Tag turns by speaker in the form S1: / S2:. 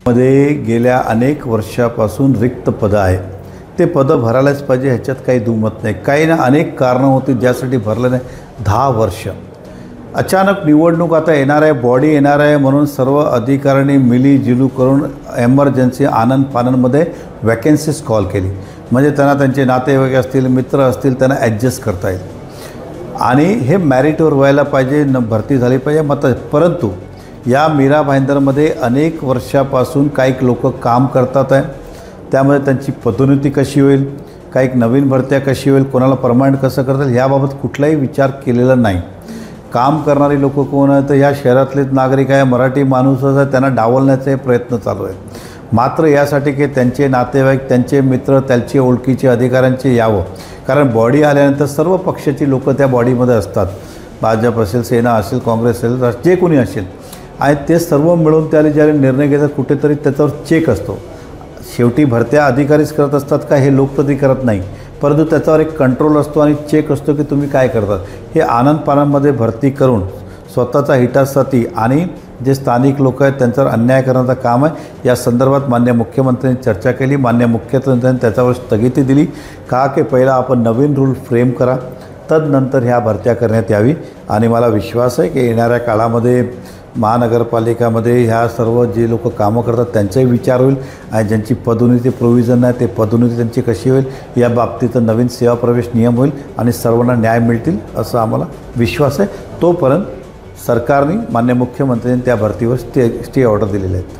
S1: मध्ये गेल्या अनेक वर्षापासून रिक्त पदं आहे. ते पदं भरायलाच पाहिजे, ह्याच्यात काही दुमत नाही. काही ना अनेक कारणं होती ज्यासाठी भरलं नाही. 10 वर्ष अचानक निवडणूक आता येणार आहे, बॉडी येणार आहे म्हणून सर्व अधिकाऱ्यांनी मिलीजुली करून एमर्जन्सी आनंद फानंदमध्ये वॅकन्सीज कॉल केली. म्हणजे त्यांना त्यांचे नातेवाईक असतील, मित्र असतील, त्यांना ॲडजस्ट करता येईल आणि हे मॅरिटवर व्हायला पाहिजे, भरती झाली पाहिजे मत. परंतु या मीरा भाईंदरमध्ये अनेक वर्षापासून काही लोक काम करतात आहे. त्यामुळे त्यांची पदोन्नती कशी होईल, काही नवीन भरत्या कशी होईल, कोणाला परमनंट कसं करता येईल याबाबत कुठलाही विचार केलेला नाही. काम करणारी लोक कोण आहेत तर या शहरातलेच नागरिक आहे, मराठी माणूसच आहे, त्यांना डावलण्याचे प्रयत्न चालू आहे. मात्र यासाठी की त्यांचे नातेवाईक, त्यांचे मित्र, त्यांचे ओळखीचे अधिकाऱ्यांचे यावं. कारण बॉडी आल्यानंतर सर्व पक्षाची लोक त्या बॉडीमध्ये असतात. भाजप असेल, सेना असेल, काँग्रेस असेल, जे कोणी असेल आणि ते सर्व मिळून त्याला ज्यावेळी निर्णय घेतात कुठेतरी त्याच्यावर चेक असतो. शेवटी भरत्या अधिकारीच करत असतात का हे लोक कधी करत नाही, परंतु त्याच्यावर एक कंट्रोल असतो आणि चेक असतो की तुम्ही काय करतात. हे आनंद पानंदमध्ये भरती करून स्वतःचा हितासाठी आणि जे स्थानिक लोक आहेत त्यांच्यावर अन्याय करण्याचं काम आहे. या संदर्भात माननीय मुख्यमंत्र्यांनी चर्चा केली. माननीय मुख्यमंत्र्यांनी त्याच्यावर स्थगिती दिली का की पहिला आपण नवीन रूल फ्रेम करा, तदनंतर ह्या भरत्या करण्यात यावी. आणि मला विश्वास आहे की येणाऱ्या काळामध्ये महानगरपालिकामध्ये ह्या सर्व जे लोक कामं करतात त्यांचाही विचार होईल आणि ज्यांची पदोन्नती प्रोव्हिजन आहे ते पदोन्नती त्यांची कशी होईल या बाबतीत नवीन सेवा प्रवेश नियम होईल आणि सर्वांना न्याय मिळतील असं आम्हाला विश्वास आहे. तोपर्यंत सरकारने माननीय मुख्यमंत्र्यांनी त्या भरतीवर स्टे ऑर्डर दिलेले आहेत.